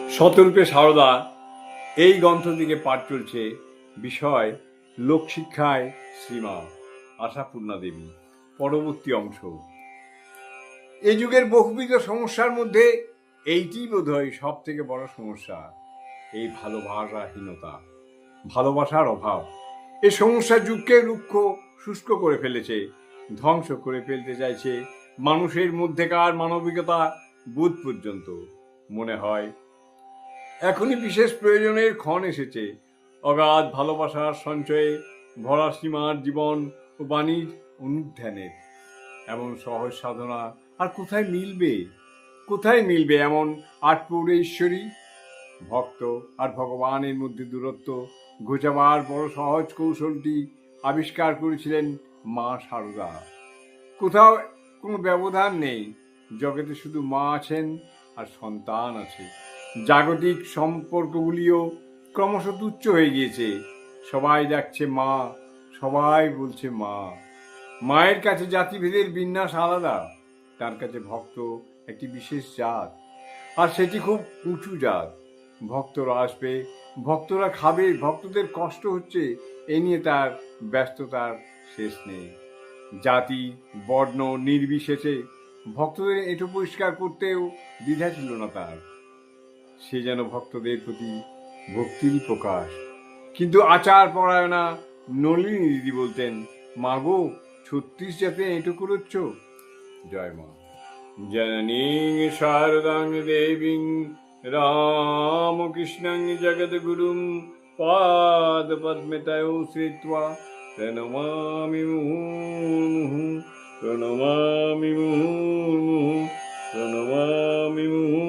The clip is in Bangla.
শতরূপে সারদা এই গ্রন্থ থেকে পাঠ চলছে। বিষয় লোকশিক্ষায় শ্রীমা আশাপূর্ণা দেবী। পরবর্তী অংশ। এই যুগের বহুবিধ সমস্যার মধ্যে এইটি বোধহয় সব থেকে বড় সমস্যা, এই ভালোবাসাহীনতা, ভালোবাসার অভাব। এই সমস্যা যুগকে রুক্ষ শুষ্ক করে ফেলেছে, ধ্বংস করে ফেলতে চাইছে মানুষের মধ্যেকার মানবিকতা বোধ পর্যন্ত। মনে হয় এখনই বিশেষ প্রয়োজনের ক্ষণ এসেছে, অগাধ ভালোবাসার সঞ্চয়ে ভরা সীমার জীবন ও বাণীর অনুধ্যানের। এমন সহজ সাধনা আর কোথায় মিলবে? কোথায় মিলবে এমন আটপৌরে ঈশ্বরী? ভক্ত আর ভগবানের মধ্যে দূরত্ব ঘোচাবার বড় সহজ কৌশলটি আবিষ্কার করেছিলেন মা সারদা। কোথাও কোনো ব্যবধান নেই, জগতে শুধু মা আছেন আর সন্তান আছে। জাগতিক সম্পর্কগুলিও ক্রমশ তুচ্ছ হয়ে গিয়েছে। সবাই ডাকছে মা, সবাই বলছে মা। মায়ের কাছে জাতিভেদের বিন্যাস আলাদা, তার কাছে ভক্ত একটি বিশেষ জাত, আর সেটি খুব উঁচু জাত। ভক্তরা আসবে, ভক্তরা খাবে, ভক্তদের কষ্ট হচ্ছে, এ নিয়ে তার ব্যস্ততার শেষ নেই। জাতি বর্ণ নির্বিশেষে ভক্তদের এঁটো পরিষ্কার করতেও দ্বিধা ছিল না তার। সে যেন ভক্তদের প্রতি ভক্তিরই প্রকাশ। কিন্তু আচার পরায়ণা নলিনী দিদি বলতেন, মাগো 36 জাতে এঁটো করেছ। জয় মা। জননীং শারদাং দেবীং রামকৃষ্ণং জগদ্গুরুং পাদ পদ্মে তয়ো শ্রিত্বা প্রণমামি মুহুর্মুহুঃ, প্রণমামি মুহুর্মুহুঃ, প্রণমামি মুহুর্মুহুঃ।